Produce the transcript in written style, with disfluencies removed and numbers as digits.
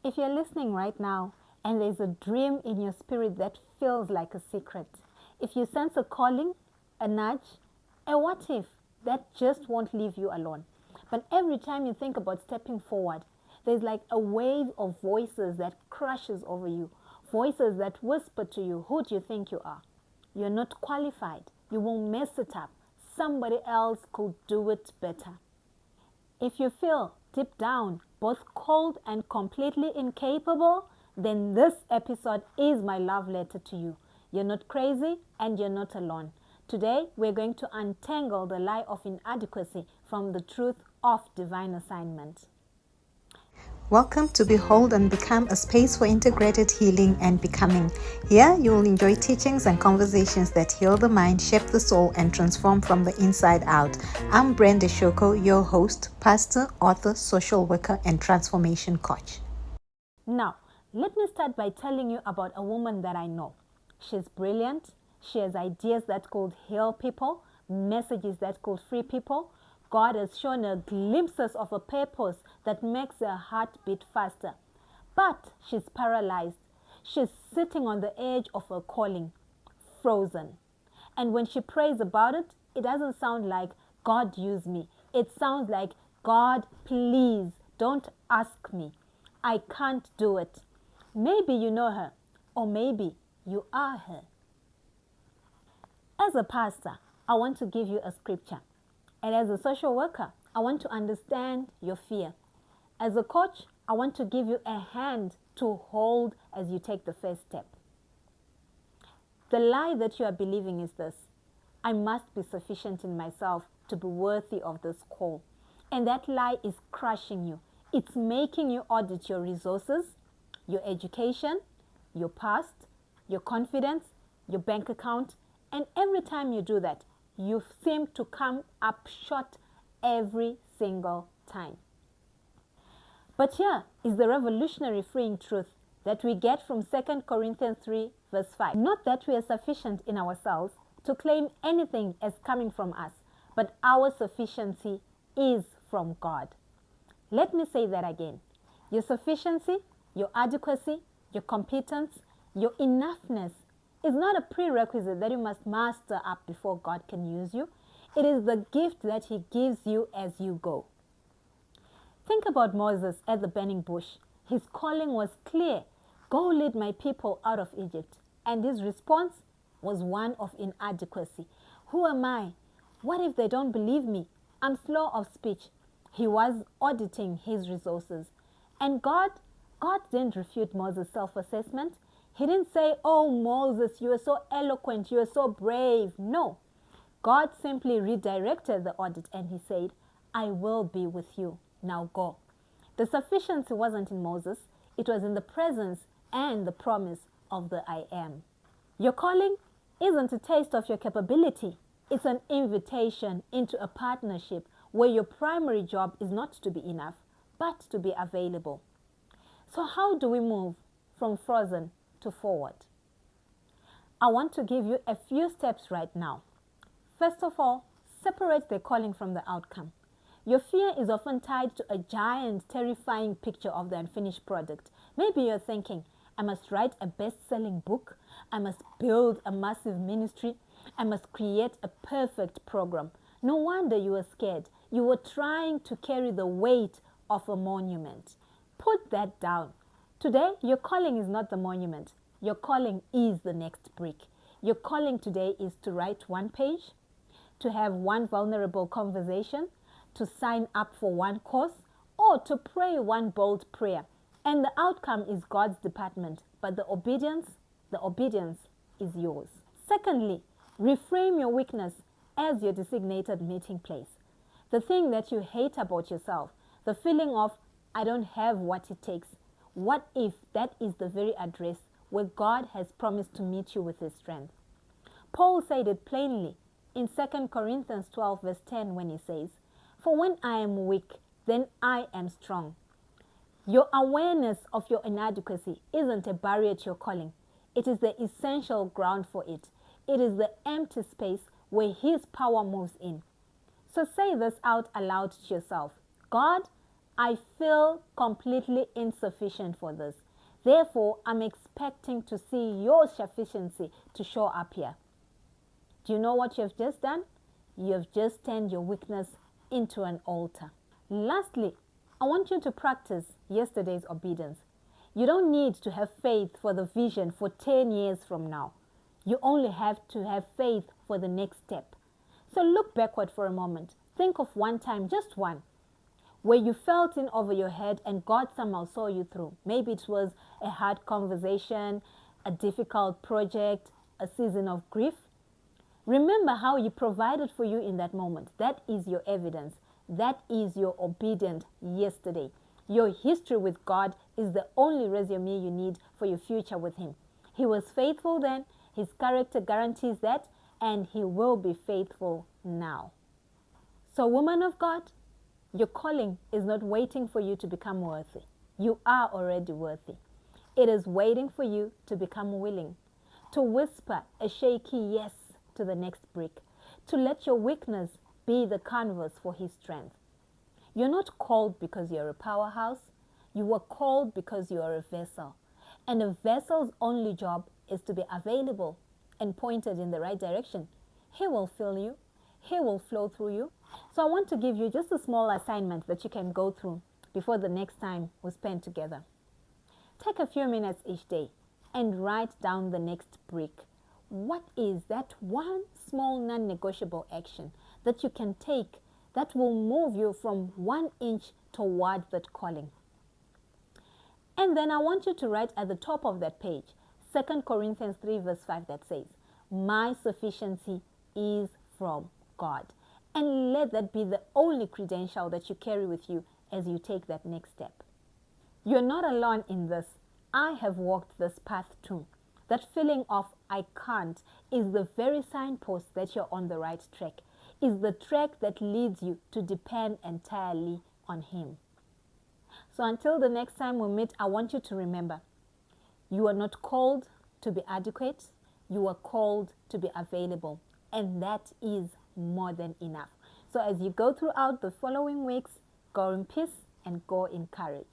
If you're listening right now and there's a dream in your spirit that feels like a secret, if you sense a calling, a nudge, a what if that just won't leave you alone. But every time you think about stepping forward, there's like a wave of voices that crashes over you, voices that whisper to you, who do you think you are? You're not qualified. You won't mess it up. Somebody else could do it better. If you feel deep down both cold and completely incapable, then this episode is my love letter to you. You're not crazy and you're not alone. Today, we're going to untangle the lie of inadequacy from the truth of divine assignment. Welcome to Behold and Become, a space for integrated healing and becoming. Here, you will enjoy teachings and conversations that heal the mind, shape the soul, and transform from the inside out. I'm Brenda Shoko, your host, pastor, author, social worker, and transformation coach. Now, let me start by telling you about a woman that I know. She's brilliant. She has ideas that could heal people, messages that could free people. God has shown her glimpses of a purpose that makes her heart beat faster. But she's paralyzed. She's sitting on the edge of her calling, frozen. And when she prays about it, it doesn't sound like, God use me. It sounds like, God, please, don't ask me. I can't do it. Maybe you know her, or maybe you are her. As a pastor, I want to give you a scripture. And as a social worker, I want to understand your fear. As a coach, I want to give you a hand to hold as you take the first step. The lie that you are believing is this: I must be sufficient in myself to be worthy of this call. And that lie is crushing you. It's making you audit your resources, your education, your past, your confidence, your bank account. And every time you do that, you seem to come up short every single time. But here is the revolutionary freeing truth that we get from 2 Corinthians 3 verse 5. Not that we are sufficient in ourselves to claim anything as coming from us, but our sufficiency is from God. Let me say that again. Your sufficiency, your adequacy, your competence, your enoughness is not a prerequisite that you must master up before God can use you. It is the gift that He gives you as you go. Think about Moses at the burning bush. His calling was clear: go lead my people out of Egypt. And his response was one of inadequacy. Who am I? What if they don't believe me? I'm slow of speech. He was auditing his resources. And God didn't refute Moses' self-assessment. He didn't say, oh, Moses, you are so eloquent, you are so brave. No. God simply redirected the audit and He said, I will be with you. Now go. The sufficiency wasn't in Moses. It was in the presence and the promise of the I am. Your calling isn't a taste of your capability. It's an invitation into a partnership where your primary job is not to be enough, but to be available. So how do we move from frozen to forward? I want to give you a few steps right now. First of all, separate the calling from the outcome. Your fear is often tied to a giant, terrifying picture of the unfinished product. Maybe you're thinking, I must write a best-selling book, I must build a massive ministry, I must create a perfect program. No wonder you were scared. You were trying to carry the weight of a monument. Put that down. Today, your calling is not the monument. Your calling is the next brick. Your calling today is to write one page, to have one vulnerable conversation, to sign up for one course, or to pray one bold prayer. And the outcome is God's department, but the obedience is yours. Secondly, reframe your weakness as your designated meeting place. The thing that you hate about yourself, the feeling of, I don't have what it takes. What if that is the very address where God has promised to meet you with His strength? Paul said it plainly in 2 Corinthians 12 verse 10 when he says, for when I am weak, then I am strong. Your awareness of your inadequacy isn't a barrier to your calling. It is the essential ground for it. It is the empty space where His power moves in. So say this out aloud to yourself. God, I feel completely insufficient for this. Therefore, I'm expecting to see your sufficiency to show up here. Do you know what you've just done? You've just turned your weakness into an altar. Lastly, I want you to practice yesterday's obedience. You don't need to have faith for the vision for 10 years from now. You only have to have faith for the next step. So look backward for a moment. Think of one time, just one, where you felt in over your head and God somehow saw you through. Maybe it was a hard conversation, a difficult project, a season of grief. Remember how He provided for you in that moment. That is your evidence. That is your obedience yesterday. Your history with God is the only resume you need for your future with Him. He was faithful then, His character guarantees that, and He will be faithful now. So, woman of God, your calling is not waiting for you to become worthy. You are already worthy. It is waiting for you to become willing, to whisper a shaky yes to the next brick, to let your weakness be the canvas for His strength. You're not called because you're a powerhouse. You were called because you are a vessel. And a vessel's only job is to be available and pointed in the right direction. He will fill you. He will flow through you. So I want to give you just a small assignment that you can go through before the next time we spend together. Take a few minutes each day and write down the next brick. What is that one small non-negotiable action that you can take that will move you from 1 inch toward that calling? And then I want you to write at the top of that page, 2 Corinthians 3 verse 5 that says, my sufficiency is from God. And let that be the only credential that you carry with you as you take that next step. You're not alone in this. I have walked this path too. That feeling of I can't is the very signpost that you're on the right track, is the track that leads you to depend entirely on Him. So until the next time we meet, I want you to remember, you are not called to be adequate, you are called to be available, and that is more than enough. So as you go throughout the following weeks, go in peace and go in courage.